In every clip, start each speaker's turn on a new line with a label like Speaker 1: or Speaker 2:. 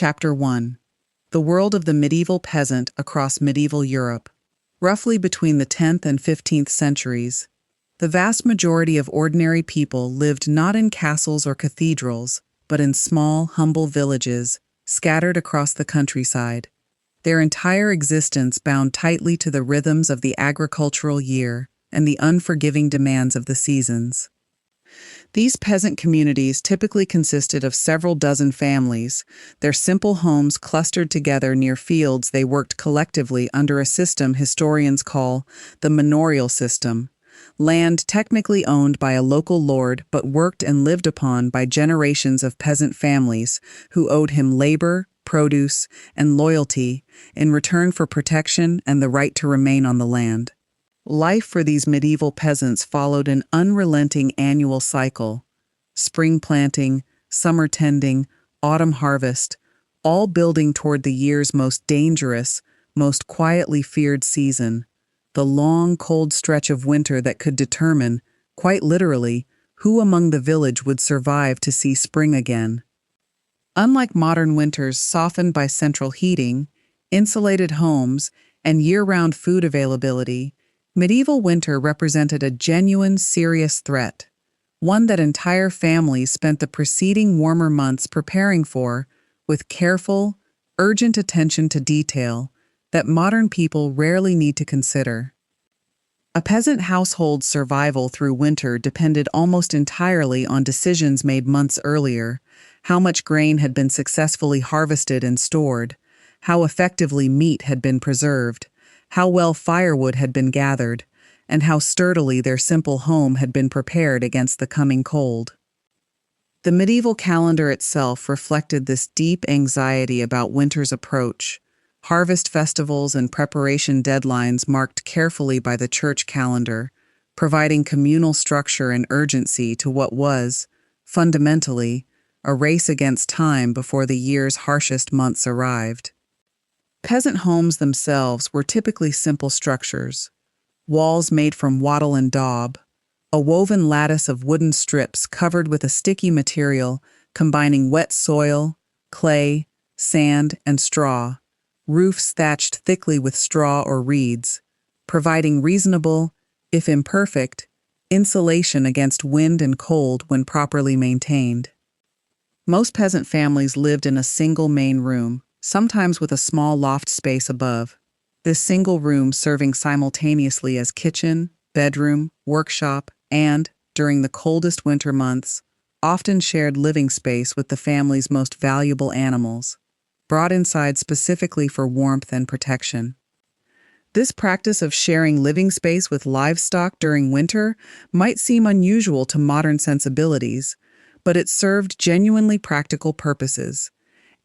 Speaker 1: Chapter 1. The World of the Medieval Peasant Across Medieval Europe. Roughly between the 10th and 15th centuries, the vast majority of ordinary people lived not in castles or cathedrals, but in small, humble villages, scattered across the countryside, their entire existence bound tightly to the rhythms of the agricultural year and the unforgiving demands of the seasons. These peasant communities typically consisted of several dozen families, their simple homes clustered together near fields they worked collectively under a system historians call the manorial system, land technically owned by a local lord but worked and lived upon by generations of peasant families who owed him labor, produce, and loyalty in return for protection and the right to remain on the land. Life for these medieval peasants followed an unrelenting annual cycle: spring planting, summer tending, autumn harvest, all building toward the year's most dangerous, most quietly feared season, the long, cold stretch of winter that could determine, quite literally, who among the village would survive to see spring again. Unlike modern winters softened by central heating, insulated homes, and year-round food availability, medieval winter represented a genuine, serious threat, one that entire families spent the preceding warmer months preparing for, with careful, urgent attention to detail that modern people rarely need to consider. A peasant household's survival through winter depended almost entirely on decisions made months earlier: how much grain had been successfully harvested and stored, how effectively meat had been preserved, how well firewood had been gathered, and how sturdily their simple home had been prepared against the coming cold. The medieval calendar itself reflected this deep anxiety about winter's approach. Harvest festivals and preparation deadlines marked carefully by the church calendar, providing communal structure and urgency to what was, fundamentally, a race against time before the year's harshest months arrived. Peasant homes themselves were typically simple structures: walls made from wattle and daub, a woven lattice of wooden strips covered with a sticky material combining wet soil, clay, sand, and straw, roofs thatched thickly with straw or reeds, providing reasonable, if imperfect, insulation against wind and cold when properly maintained. Most peasant families lived in a single main room, sometimes with a small loft space above. This single room serving simultaneously as kitchen, bedroom, workshop, and, during the coldest winter months, often shared living space with the family's most valuable animals, brought inside specifically for warmth and protection. This practice of sharing living space with livestock during winter might seem unusual to modern sensibilities, but it served genuinely practical purposes.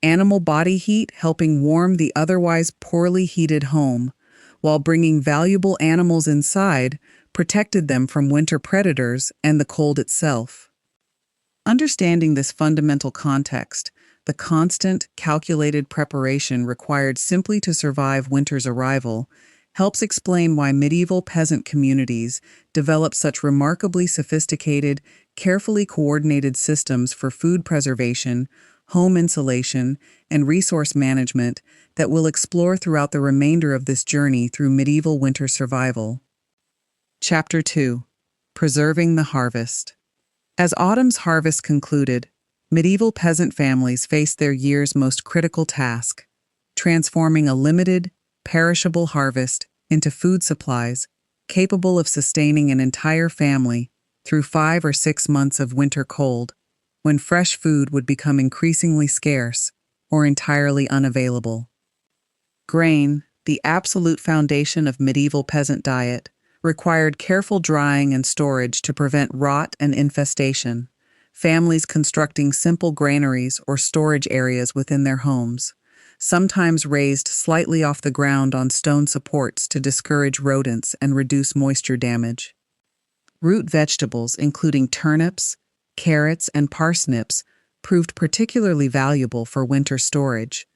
Speaker 1: Animal body heat helping warm the otherwise poorly heated home, while bringing valuable animals inside protected them from winter predators and the cold itself. Understanding this fundamental context, the constant, calculated preparation required simply to survive winter's arrival, helps explain why medieval peasant communities developed such remarkably sophisticated, carefully coordinated systems for food preservation, home insulation, and resource management that we'll explore throughout the remainder of this journey through medieval winter survival. Chapter 2. Preserving the Harvest. As autumn's harvest concluded, medieval peasant families faced their year's most critical task: transforming a limited, perishable harvest into food supplies capable of sustaining an entire family through 5 or 6 months of winter cold, when fresh food would become increasingly scarce or entirely unavailable. Grain, the absolute foundation of medieval peasant diet, required careful drying and storage to prevent rot and infestation, families constructing simple granaries or storage areas within their homes, sometimes raised slightly off the ground on stone supports to discourage rodents and reduce moisture damage. Root vegetables, including turnips, carrots, and parsnips, proved particularly valuable for winter storage,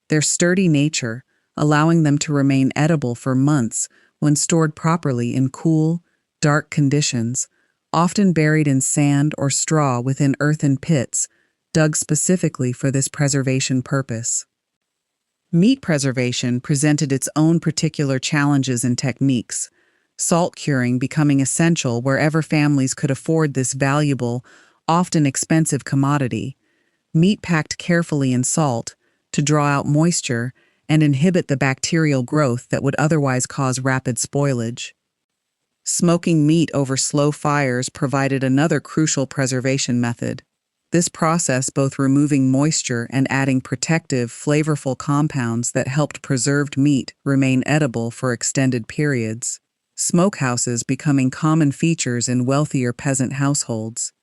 Speaker 1: their sturdy nature allowing them to remain edible for months when stored properly in cool, dark conditions, often buried in sand or straw within earthen pits, dug specifically for this preservation purpose. Meat preservation presented its own particular challenges and techniques, salt curing becoming essential wherever families could afford this valuable, often expensive commodity. Meat packed carefully in salt to draw out moisture and inhibit the bacterial growth that would otherwise cause rapid spoilage. Smoking meat over slow fires provided another crucial preservation method. This process both removing moisture and adding protective, flavorful compounds that helped preserved meat remain edible for extended periods. Smokehouses becoming common features in wealthier peasant households.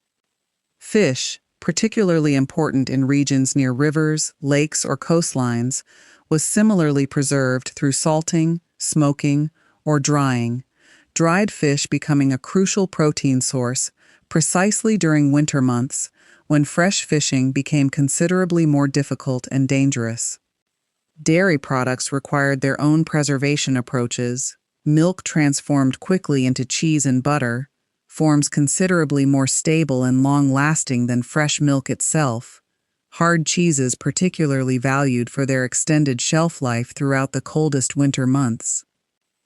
Speaker 1: Fish, particularly important in regions near rivers, lakes, or coastlines, was similarly preserved through salting, smoking, or drying. Dried fish becoming a crucial protein source precisely during winter months, when fresh fishing became considerably more difficult and dangerous. Dairy products required their own preservation approaches. Milk transformed quickly into cheese and butter, forms considerably more stable and long-lasting than fresh milk itself. Hard cheeses particularly valued for their extended shelf life throughout the coldest winter months.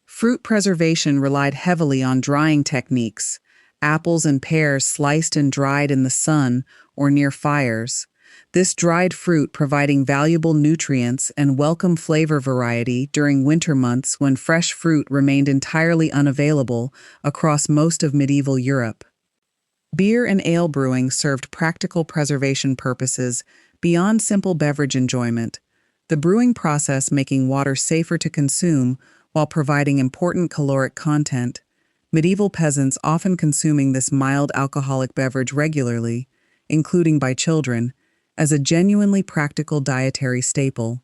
Speaker 1: Fruit preservation relied heavily on drying techniques, apples and pears sliced and dried in the sun or near fires. This dried fruit providing valuable nutrients and welcome flavor variety during winter months when fresh fruit remained entirely unavailable across most of medieval Europe. Beer and ale brewing served practical preservation purposes beyond simple beverage enjoyment, the brewing process making water safer to consume while providing important caloric content. Medieval peasants often consuming this mild alcoholic beverage regularly, including by children, as a genuinely practical dietary staple.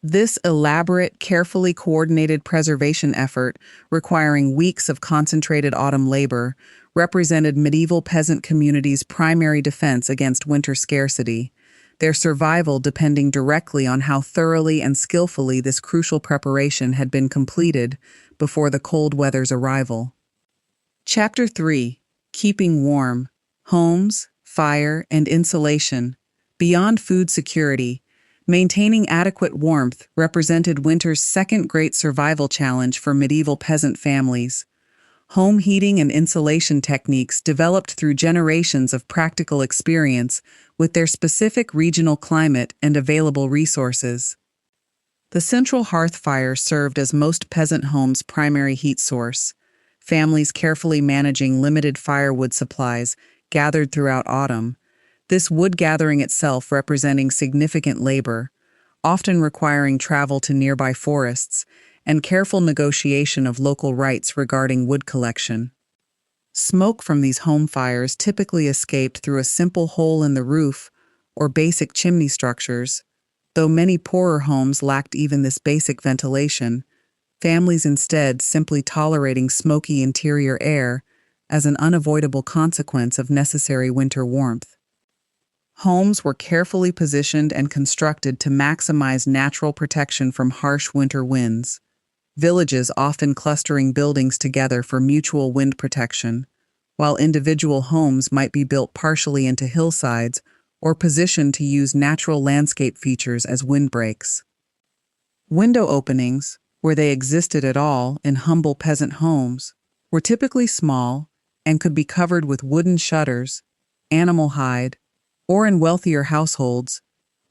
Speaker 1: This elaborate, carefully coordinated preservation effort, requiring weeks of concentrated autumn labor, represented medieval peasant communities' primary defense against winter scarcity, their survival depending directly on how thoroughly and skillfully this crucial preparation had been completed before the cold weather's arrival. Chapter 3: Keeping Warm, Homes, Fire, and Insulation. Beyond food security, maintaining adequate warmth represented winter's second great survival challenge for medieval peasant families. Home heating and insulation techniques developed through generations of practical experience with their specific regional climate and available resources. The central hearth fire served as most peasant homes' primary heat source, families carefully managing limited firewood supplies gathered throughout autumn, this wood gathering itself representing significant labor, often requiring travel to nearby forests, and careful negotiation of local rights regarding wood collection. Smoke from these home fires typically escaped through a simple hole in the roof or basic chimney structures. Though many poorer homes lacked even this basic ventilation, families instead simply tolerating smoky interior air as an unavoidable consequence of necessary winter warmth. Homes were carefully positioned and constructed to maximize natural protection from harsh winter winds, villages often clustering buildings together for mutual wind protection, while individual homes might be built partially into hillsides or positioned to use natural landscape features as windbreaks. Window openings, where they existed at all in humble peasant homes, were typically small and could be covered with wooden shutters, animal hide, or in wealthier households,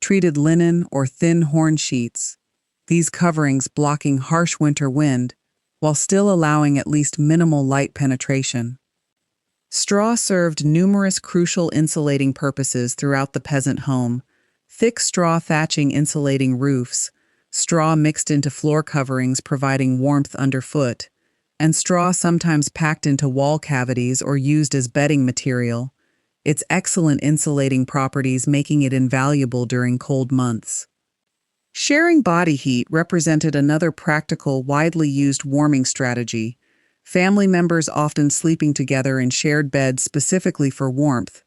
Speaker 1: treated linen or thin horn sheets, these coverings blocking harsh winter wind while still allowing at least minimal light penetration. Straw served numerous crucial insulating purposes throughout the peasant home. Thick straw thatching insulating roofs, straw mixed into floor coverings providing warmth underfoot, and straw sometimes packed into wall cavities or used as bedding material, its excellent insulating properties making it invaluable during cold months. Sharing body heat represented another practical, widely used warming strategy, family members often sleeping together in shared beds specifically for warmth,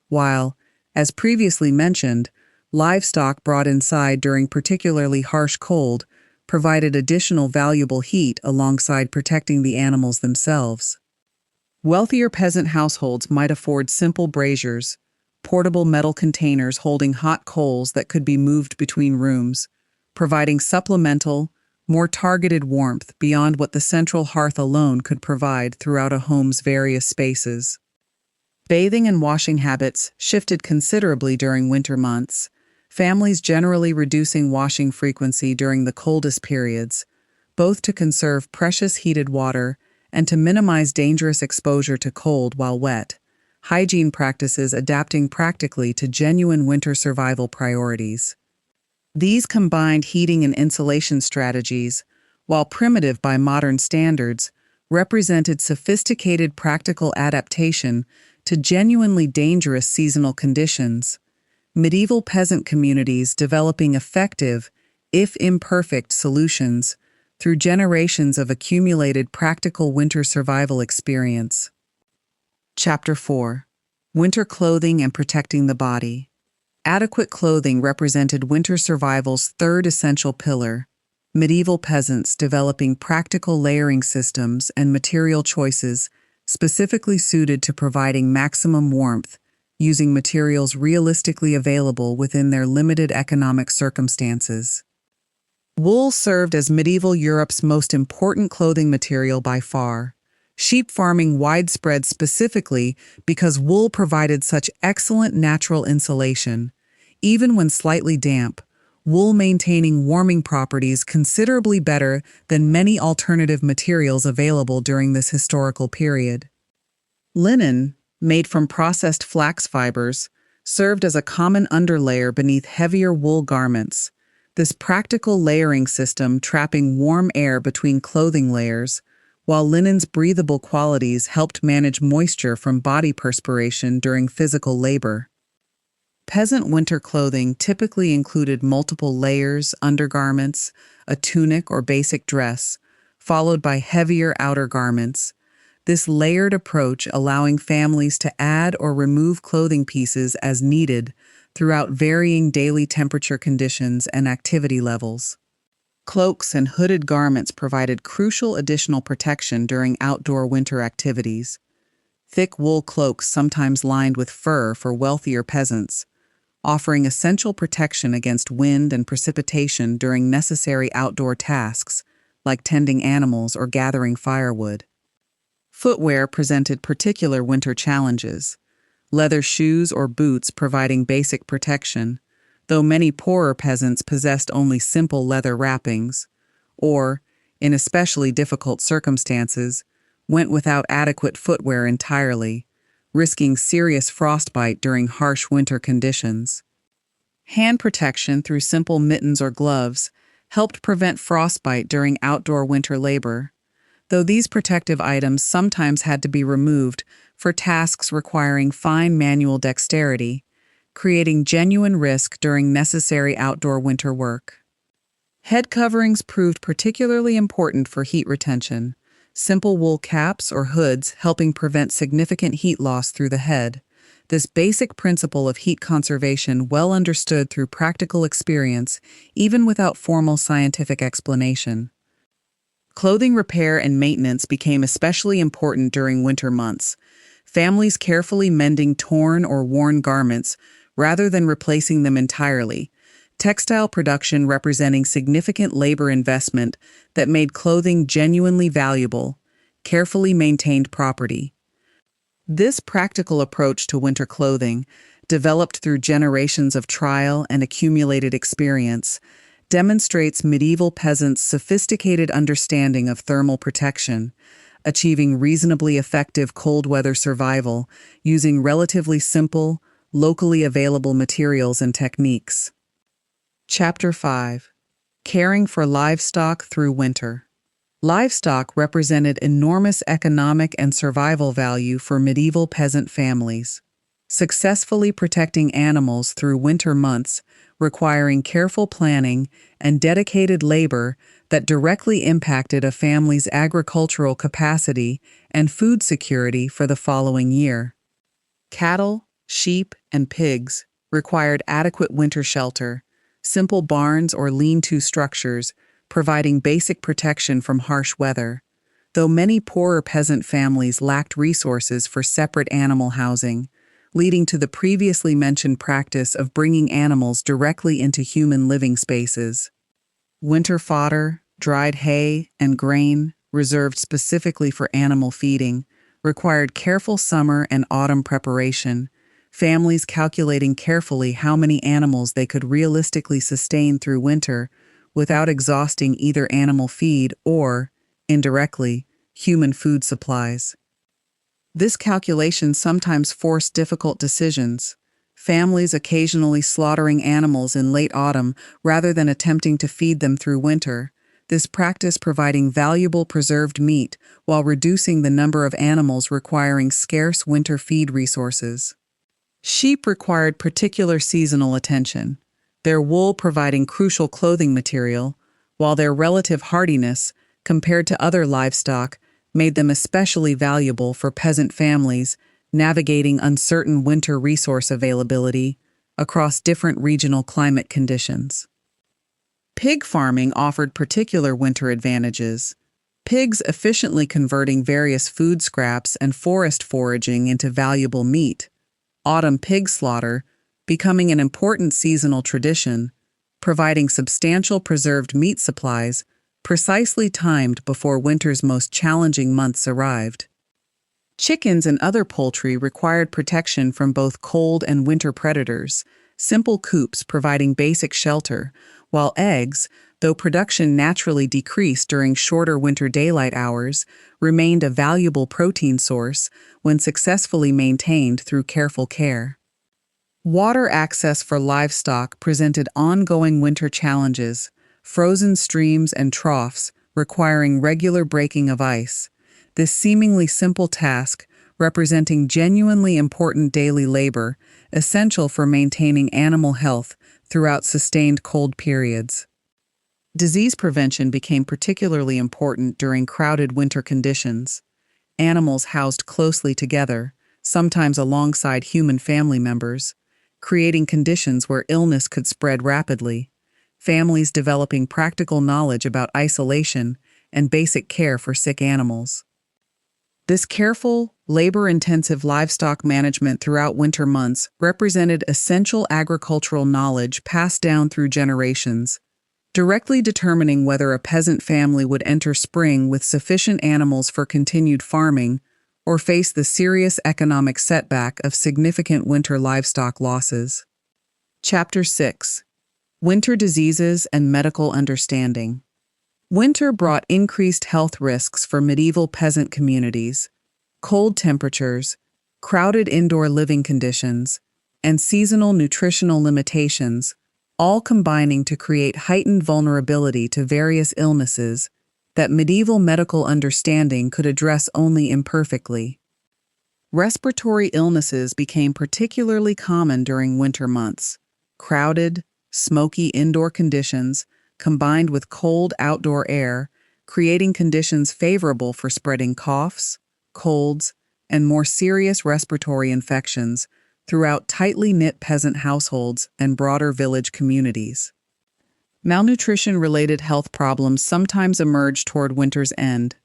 Speaker 1: while, as previously mentioned, livestock brought inside during particularly harsh cold provided additional valuable heat alongside protecting the animals themselves. Wealthier peasant households might afford simple braziers, portable metal containers holding hot coals that could be moved between rooms, providing supplemental, more targeted warmth beyond what the central hearth alone could provide throughout a home's various spaces. Bathing and washing habits shifted considerably during winter months, families generally reducing washing frequency during the coldest periods, both to conserve precious heated water and to minimize dangerous exposure to cold while wet, hygiene practices adapting practically to genuine winter survival priorities. These combined heating and insulation strategies, while primitive by modern standards, represented sophisticated practical adaptation to genuinely dangerous seasonal conditions. Medieval peasant communities developing effective, if imperfect, solutions through generations of accumulated practical winter survival experience. Chapter 4. Winter clothing and protecting the body. Adequate clothing represented winter survival's third essential pillar. Medieval peasants developing practical layering systems and material choices specifically suited to providing maximum warmth, using materials realistically available within their limited economic circumstances. Wool served as medieval Europe's most important clothing material by far. Sheep farming widespread specifically because wool provided such excellent natural insulation. Even when slightly damp, wool maintaining warming properties considerably better than many alternative materials available during this historical period. Linen, made from processed flax fibers, served as a common underlayer beneath heavier wool garments. This practical layering system trapping warm air between clothing layers, while linen's breathable qualities helped manage moisture from body perspiration during physical labor. Peasant winter clothing typically included multiple layers, undergarments, a tunic or basic dress, followed by heavier outer garments. This layered approach allowing families to add or remove clothing pieces as needed throughout varying daily temperature conditions and activity levels. Cloaks and hooded garments provided crucial additional protection during outdoor winter activities. Thick wool cloaks sometimes lined with fur for wealthier peasants, offering essential protection against wind and precipitation during necessary outdoor tasks, like tending animals or gathering firewood. Footwear presented particular winter challenges. Leather shoes or boots providing basic protection, though many poorer peasants possessed only simple leather wrappings, or, in especially difficult circumstances, went without adequate footwear entirely, risking serious frostbite during harsh winter conditions. Hand protection through simple mittens or gloves helped prevent frostbite during outdoor winter labor, though these protective items sometimes had to be removed for tasks requiring fine manual dexterity, creating genuine risk during necessary outdoor winter work. Head coverings proved particularly important for heat retention, simple wool caps or hoods helping prevent significant heat loss through the head. This basic principle of heat conservation well understood through practical experience, even without formal scientific explanation. Clothing repair and maintenance became especially important during winter months, families carefully mending torn or worn garments rather than replacing them entirely, textile production representing significant labor investment that made clothing genuinely valuable, carefully maintained property. This practical approach to winter clothing, developed through generations of trial and accumulated experience, demonstrates medieval peasants' sophisticated understanding of thermal protection, achieving reasonably effective cold weather survival using relatively simple, locally available materials and techniques. Chapter 5. Caring for livestock through winter. Livestock represented enormous economic and survival value for medieval peasant families. Successfully protecting animals through winter months requiring careful planning and dedicated labor that directly impacted a family's agricultural capacity and food security for the following year. Cattle, sheep, and pigs required adequate winter shelter, simple barns or lean-to structures providing basic protection from harsh weather, though many poorer peasant families lacked resources for separate animal housing. leading to the previously mentioned practice of bringing animals directly into human living spaces. Winter fodder, dried hay, and grain, reserved specifically for animal feeding, required careful summer and autumn preparation, families calculating carefully how many animals they could realistically sustain through winter without exhausting either animal feed or, indirectly, human food supplies. This calculation sometimes forced difficult decisions, families occasionally slaughtering animals in late autumn rather than attempting to feed them through winter, this practice providing valuable preserved meat while reducing the number of animals requiring scarce winter feed resources. Sheep required particular seasonal attention, their wool providing crucial clothing material, while their relative hardiness, compared to other livestock, made them especially valuable for peasant families navigating uncertain winter resource availability across different regional climate conditions. Pig farming offered particular winter advantages, pigs efficiently converting various food scraps and forest foraging into valuable meat, autumn pig slaughter becoming an important seasonal tradition, providing substantial preserved meat supplies precisely timed before winter's most challenging months arrived. Chickens and other poultry required protection from both cold and winter predators, simple coops providing basic shelter, while eggs, though production naturally decreased during shorter winter daylight hours, remained a valuable protein source when successfully maintained through careful care. Water access for livestock presented ongoing winter challenges, frozen streams and troughs requiring regular breaking of ice. This seemingly simple task, representing genuinely important daily labor, essential for maintaining animal health throughout sustained cold periods. Disease prevention became particularly important during crowded winter conditions. Animals housed closely together, sometimes alongside human family members, creating conditions where illness could spread rapidly, families developing practical knowledge about isolation and basic care for sick animals. This careful, labor-intensive livestock management throughout winter months represented essential agricultural knowledge passed down through generations, directly determining whether a peasant family would enter spring with sufficient animals for continued farming or face the serious economic setback of significant winter livestock losses. Chapter 6. Winter Diseases and Medical Understanding. Winter brought increased health risks for medieval peasant communities. Cold temperatures, crowded indoor living conditions, and seasonal nutritional limitations, all combining to create heightened vulnerability to various illnesses that medieval medical understanding could address only imperfectly. Respiratory illnesses became particularly common during winter months. Crowded, smoky indoor conditions, combined with cold outdoor air, creating conditions favorable for spreading coughs, colds, and more serious respiratory infections throughout tightly knit peasant households and broader village communities. Malnutrition-related health problems sometimes emerged toward winter's end.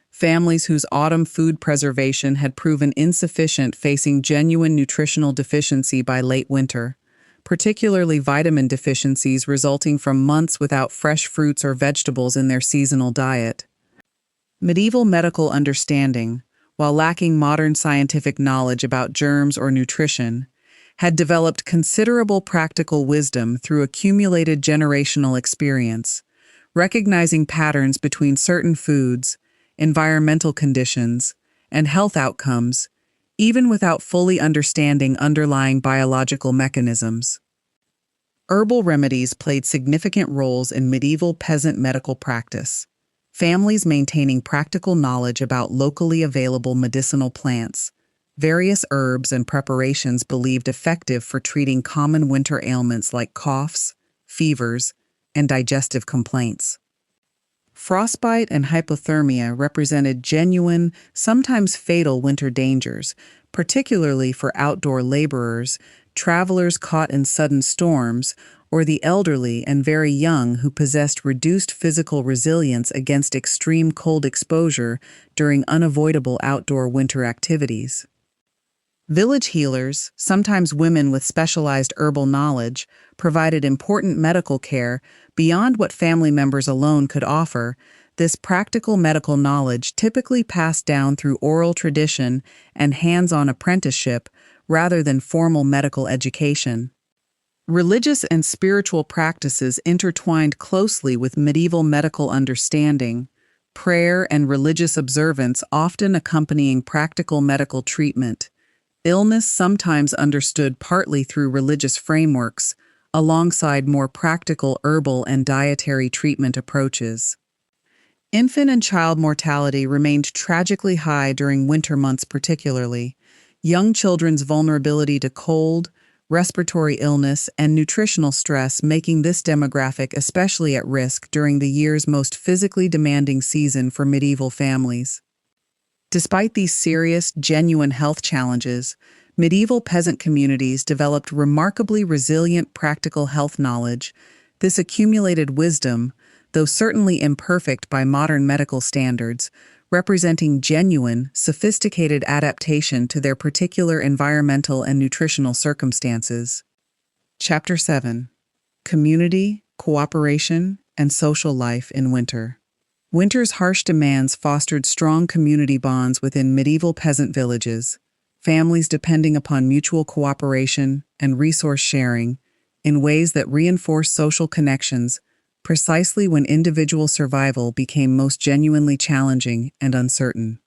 Speaker 1: Families whose autumn food preservation had proven insufficient facing genuine nutritional deficiency by late winter, particularly vitamin deficiencies resulting from months without fresh fruits or vegetables in their seasonal diet. Medieval medical understanding, while lacking modern scientific knowledge about germs or nutrition, had developed considerable practical wisdom through accumulated generational experience, recognizing patterns between certain foods, environmental conditions, and health outcomes, even without fully understanding underlying biological mechanisms. Herbal remedies played significant roles in medieval peasant medical practice, families maintaining practical knowledge about locally available medicinal plants, various herbs and preparations believed effective for treating common winter ailments like coughs, fevers, and digestive complaints. Frostbite and hypothermia represented genuine, sometimes fatal winter dangers, particularly for outdoor laborers, travelers caught in sudden storms, or the elderly and very young who possessed reduced physical resilience against extreme cold exposure during unavoidable outdoor winter activities. Village healers, sometimes women with specialized herbal knowledge, provided important medical care beyond what family members alone could offer. This practical medical knowledge typically passed down through oral tradition and hands-on apprenticeship rather than formal medical education. Religious and spiritual practices intertwined closely with medieval medical understanding, prayer and religious observance often accompanying practical medical treatment. Illness sometimes understood partly through religious frameworks, alongside more practical herbal and dietary treatment approaches. Infant and child mortality remained tragically high during winter months particularly. Young children's vulnerability to cold, respiratory illness, and nutritional stress making this demographic especially at risk during the year's most physically demanding season for medieval families. Despite these serious, genuine health challenges, medieval peasant communities developed remarkably resilient practical health knowledge. This accumulated wisdom, though certainly imperfect by modern medical standards, representing genuine, sophisticated adaptation to their particular environmental and nutritional circumstances. Chapter 7. Community, Cooperation, and Social Life in Winter. Winter's harsh demands fostered strong community bonds within medieval peasant villages, families depending upon mutual cooperation and resource sharing in ways that reinforced social connections precisely when individual survival became most genuinely challenging and uncertain.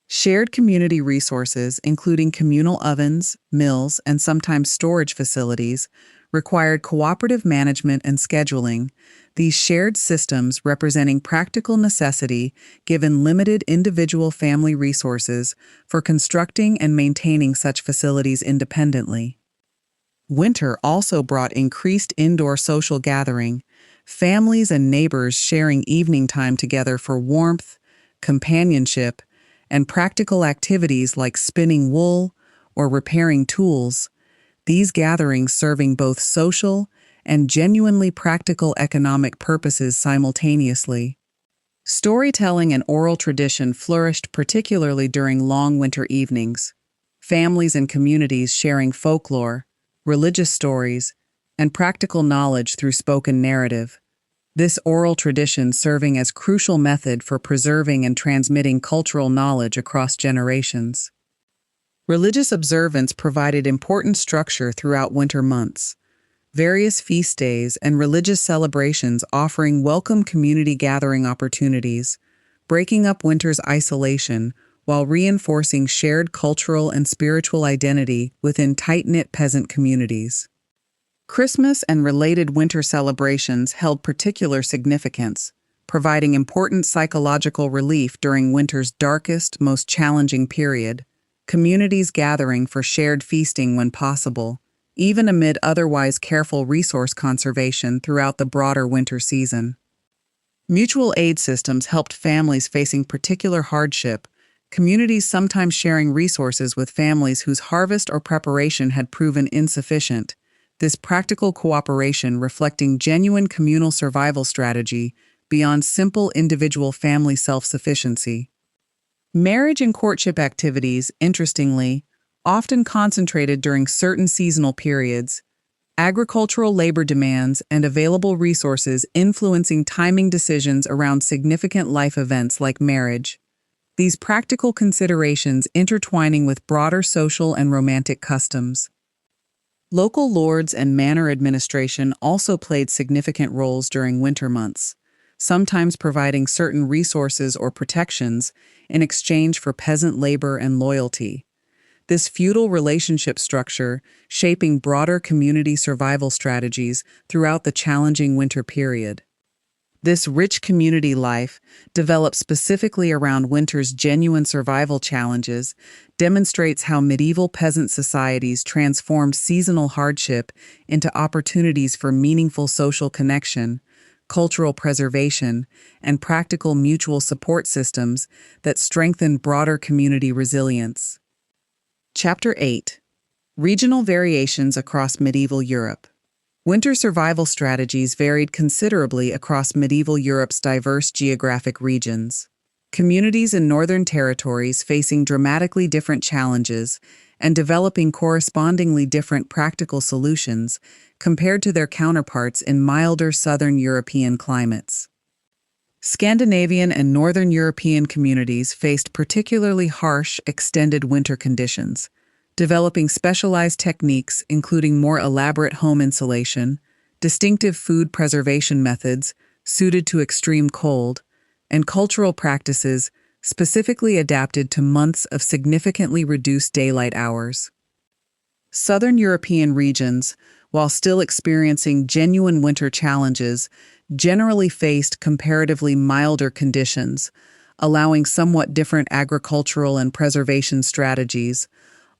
Speaker 1: Shared community resources, including communal ovens, mills, and sometimes storage facilities, required cooperative management and scheduling, these shared systems representing practical necessity given limited individual family resources for constructing and maintaining such facilities independently. Winter also brought increased indoor social gathering, families and neighbors sharing evening time together for warmth, companionship, and practical activities like spinning wool or repairing tools, these gatherings serving both social and genuinely practical economic purposes simultaneously. Storytelling and oral tradition flourished particularly during long winter evenings, families and communities sharing folklore, religious stories, and practical knowledge through spoken narrative. This oral tradition serving as crucial method for preserving and transmitting cultural knowledge across generations. Religious observance provided important structure throughout winter months. Various feast days and religious celebrations offering welcome community gathering opportunities, breaking up winter's isolation while reinforcing shared cultural and spiritual identity within tight-knit peasant communities. Christmas and related winter celebrations held particular significance, providing important psychological relief during winter's darkest, most challenging period, communities gathering for shared feasting when possible, even amid otherwise careful resource conservation throughout the broader winter season. Mutual aid systems helped families facing particular hardship, communities sometimes sharing resources with families whose harvest or preparation had proven insufficient, this practical cooperation reflecting genuine communal survival strategy beyond simple individual family self-sufficiency. Marriage and courtship activities, interestingly, often concentrated during certain seasonal periods, agricultural labor demands and available resources influencing timing decisions around significant life events like marriage. These practical considerations intertwining with broader social and romantic customs. Local lords and manor administration also played significant roles during winter months, sometimes providing certain resources or protections in exchange for peasant labor and loyalty. This feudal relationship structure shaping broader community survival strategies throughout the challenging winter period. This rich community life, developed specifically around winter's genuine survival challenges, demonstrates how medieval peasant societies transformed seasonal hardship into opportunities for meaningful social connection, cultural preservation, and practical mutual support systems that strengthen broader community resilience. Chapter 8. Regional Variations Across Medieval Europe. Winter survival strategies varied considerably across medieval Europe's diverse geographic regions. Communities in northern territories facing dramatically different challenges and developing correspondingly different practical solutions compared to their counterparts in milder southern European climates. Scandinavian and northern European communities faced particularly harsh, extended winter conditions, developing specialized techniques including more elaborate home insulation, distinctive food preservation methods suited to extreme cold, and cultural practices specifically adapted to months of significantly reduced daylight hours. Southern European regions, while still experiencing genuine winter challenges, generally faced comparatively milder conditions, allowing somewhat different agricultural and preservation strategies,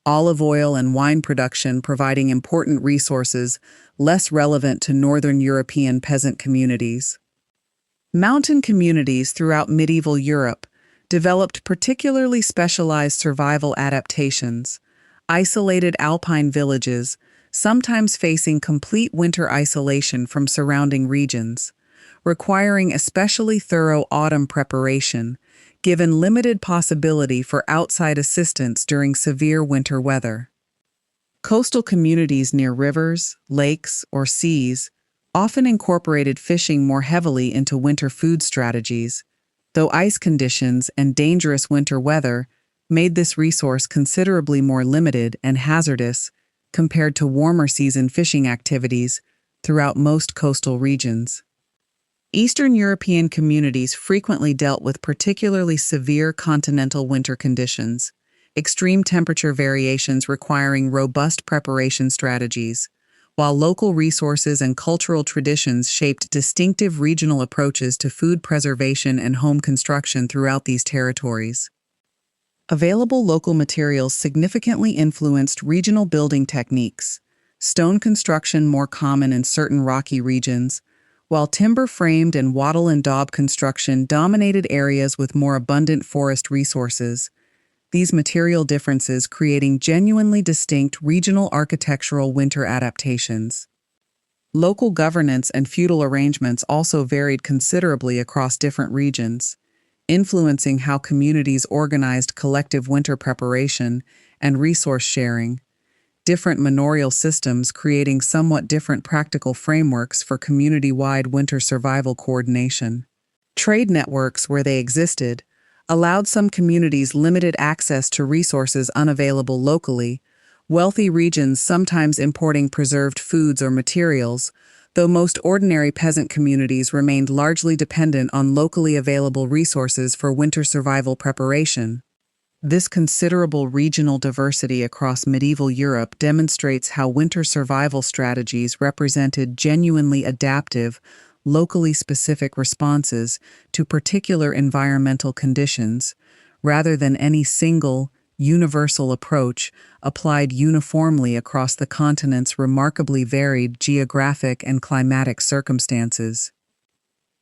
Speaker 1: olive oil and wine production providing important resources less relevant to northern European peasant communities. Mountain communities throughout medieval Europe developed particularly specialized survival adaptations, isolated alpine villages, sometimes facing complete winter isolation from surrounding regions, requiring especially thorough autumn preparation, given limited possibility for outside assistance during severe winter weather. Coastal communities near rivers, lakes, or seas often incorporated fishing more heavily into winter food strategies, though ice conditions and dangerous winter weather made this resource considerably more limited and hazardous compared to warmer season fishing activities throughout most coastal regions. Eastern European communities frequently dealt with particularly severe continental winter conditions, extreme temperature variations requiring robust preparation strategies, while local resources and cultural traditions shaped distinctive regional approaches to food preservation and home construction throughout these territories. Available local materials significantly influenced regional building techniques, stone construction more common in certain rocky regions, while timber-framed and wattle and daub construction dominated areas with more abundant forest resources, these material differences creating genuinely distinct regional architectural winter adaptations. Local governance and feudal arrangements also varied considerably across different regions, influencing how communities organized collective winter preparation and resource sharing, different manorial systems creating somewhat different practical frameworks for community-wide winter survival coordination. Trade networks, where they existed, allowed some communities limited access to resources unavailable locally, wealthy regions sometimes importing preserved foods or materials, though most ordinary peasant communities remained largely dependent on locally available resources for winter survival preparation. This considerable regional diversity across medieval Europe demonstrates how winter survival strategies represented genuinely adaptive, locally specific responses to particular environmental conditions, rather than any single, universal approach applied uniformly across the continent's remarkably varied geographic and climatic circumstances.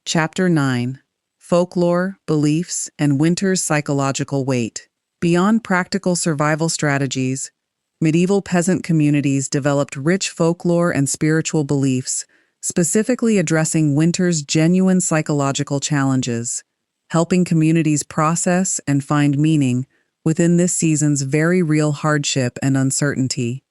Speaker 1: Chapter 9: Folklore, Beliefs, and Winter's Psychological Weight. Beyond practical survival strategies, medieval peasant communities developed rich folklore and spiritual beliefs, specifically addressing winter's genuine psychological challenges, helping communities process and find meaning within this season's very real hardship and uncertainty.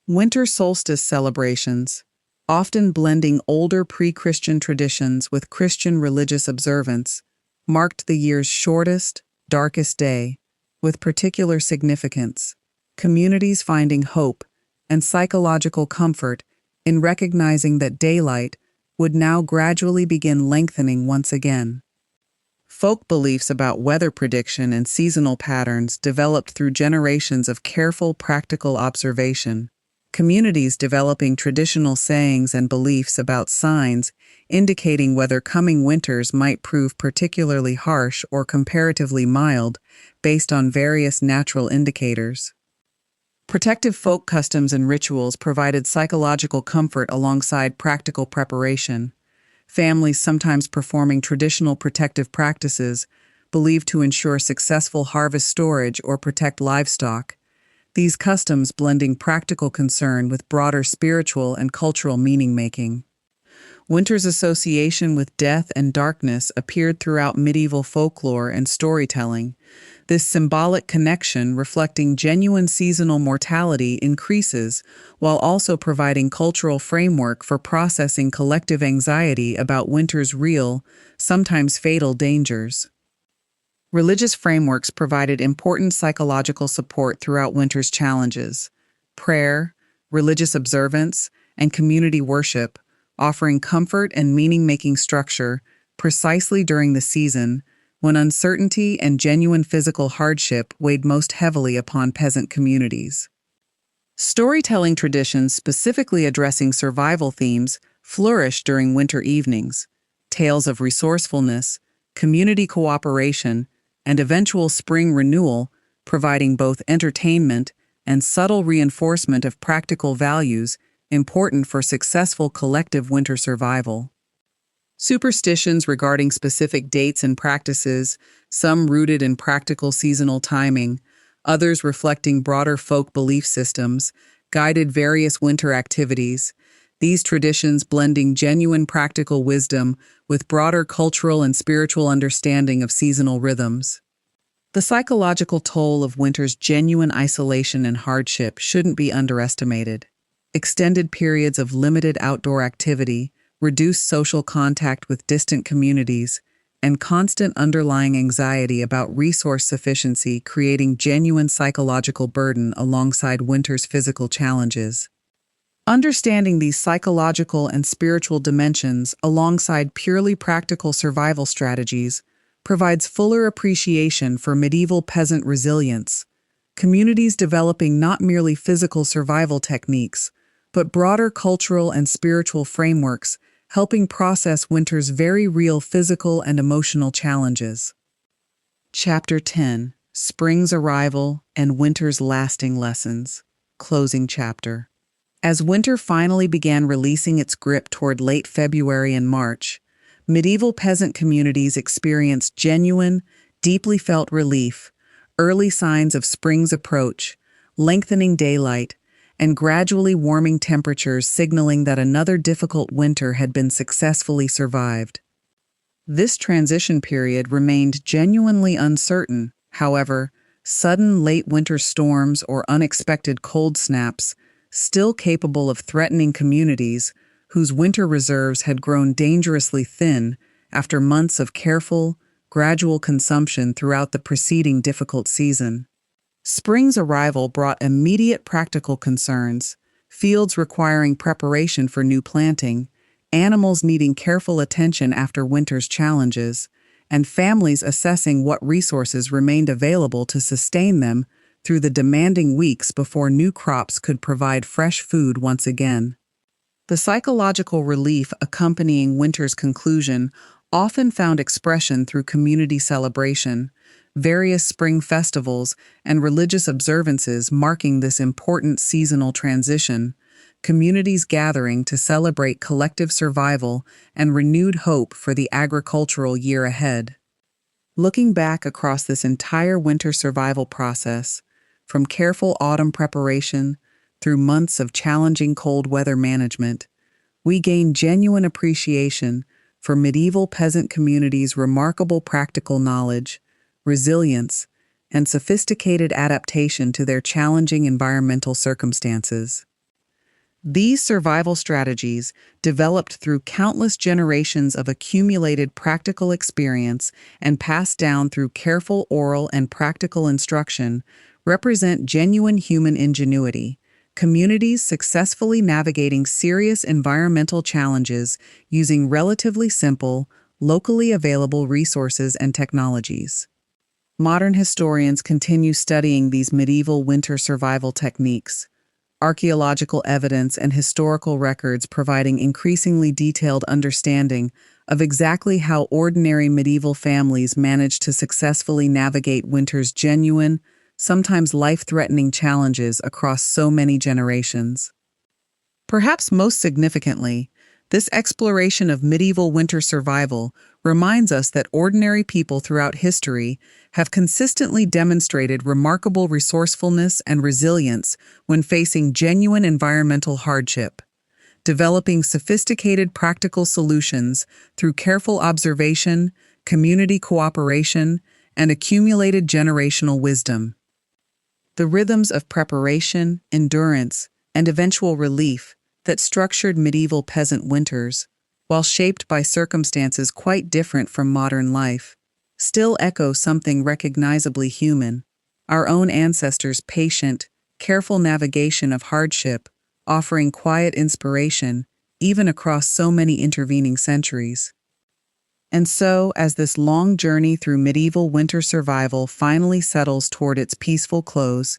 Speaker 1: Winter solstice celebrations, often blending older pre-Christian traditions with Christian religious observance, marked the year's shortest, darkest day, with particular significance, communities finding hope and psychological comfort in recognizing that daylight would now gradually begin lengthening once again. Folk beliefs about weather prediction and seasonal patterns developed through generations of careful, practical observation, communities developing traditional sayings and beliefs about signs indicating whether coming winters might prove particularly harsh or comparatively mild based on various natural indicators. Protective folk customs and rituals provided psychological comfort alongside practical preparation, families sometimes performing traditional protective practices believed to ensure successful harvest storage or protect livestock, these customs blending practical concern with broader spiritual and cultural meaning-making. Winter's association with death and darkness appeared throughout medieval folklore and storytelling. This symbolic connection, reflecting genuine seasonal mortality, increases, while also providing cultural framework for processing collective anxiety about winter's real, sometimes fatal dangers. Religious frameworks provided important psychological support throughout winter's challenges. Prayer, religious observance, and community worship, offering comfort and meaning-making structure precisely during the season when uncertainty and genuine physical hardship weighed most heavily upon peasant communities. Storytelling traditions specifically addressing survival themes flourished during winter evenings. Tales of resourcefulness, community cooperation, and eventual spring renewal, providing both entertainment and subtle reinforcement of practical values important for successful collective winter survival. Superstitions regarding specific dates and practices, some rooted in practical seasonal timing, others reflecting broader folk belief systems, guided various winter activities, these traditions blending genuine practical wisdom with broader cultural and spiritual understanding of seasonal rhythms. The psychological toll of winter's genuine isolation and hardship shouldn't be underestimated. Extended periods of limited outdoor activity, reduced social contact with distant communities, and constant underlying anxiety about resource sufficiency creating genuine psychological burden alongside winter's physical challenges. Understanding these psychological and spiritual dimensions alongside purely practical survival strategies provides fuller appreciation for medieval peasant resilience, communities developing not merely physical survival techniques, but broader cultural and spiritual frameworks helping process winter's very real physical and emotional challenges. Chapter 10: Spring's Arrival and Winter's Lasting Lessons. Closing chapter. As winter finally began releasing its grip toward late February and March, medieval peasant communities experienced genuine, deeply felt relief, early signs of spring's approach, lengthening daylight, and gradually warming temperatures signaling that another difficult winter had been successfully survived. This transition period remained genuinely uncertain. However, sudden late winter storms or unexpected cold snaps, still capable of threatening communities whose winter reserves had grown dangerously thin after months of careful, gradual consumption throughout the preceding difficult season. Spring's arrival brought immediate practical concerns, fields requiring preparation for new planting, animals needing careful attention after winter's challenges, and families assessing what resources remained available to sustain them through the demanding weeks before new crops could provide fresh food once again. The psychological relief accompanying winter's conclusion often found expression through community celebration, various spring festivals, and religious observances marking this important seasonal transition, communities gathering to celebrate collective survival and renewed hope for the agricultural year ahead. Looking back across this entire winter survival process, from careful autumn preparation through months of challenging cold weather management, we gain genuine appreciation for medieval peasant communities' remarkable practical knowledge, resilience, and sophisticated adaptation to their challenging environmental circumstances. These survival strategies, developed through countless generations of accumulated practical experience and passed down through careful oral and practical instruction, represent genuine human ingenuity, communities successfully navigating serious environmental challenges using relatively simple, locally available resources and technologies. Modern historians continue studying these medieval winter survival techniques, archaeological evidence and historical records providing increasingly detailed understanding of exactly how ordinary medieval families managed to successfully navigate winter's genuine, sometimes life-threatening challenges across so many generations. Perhaps most significantly, this exploration of medieval winter survival reminds us that ordinary people throughout history have consistently demonstrated remarkable resourcefulness and resilience when facing genuine environmental hardship. developing sophisticated practical solutions through careful observation, community cooperation, and accumulated generational wisdom. The rhythms of preparation, endurance, and eventual relief that structured medieval peasant winters, while shaped by circumstances quite different from modern life, still echo something recognizably human: our own ancestors' patient, careful navigation of hardship, offering quiet inspiration, even across so many intervening centuries. And so, as this long journey through medieval winter survival finally settles toward its peaceful close,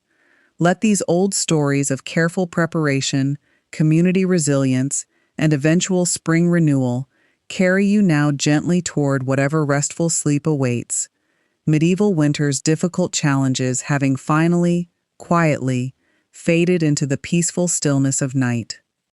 Speaker 1: let these old stories of careful preparation, community resilience, and eventual spring renewal carry you now gently toward whatever restful sleep awaits, medieval winter's difficult challenges having finally, quietly, faded into the peaceful stillness of night.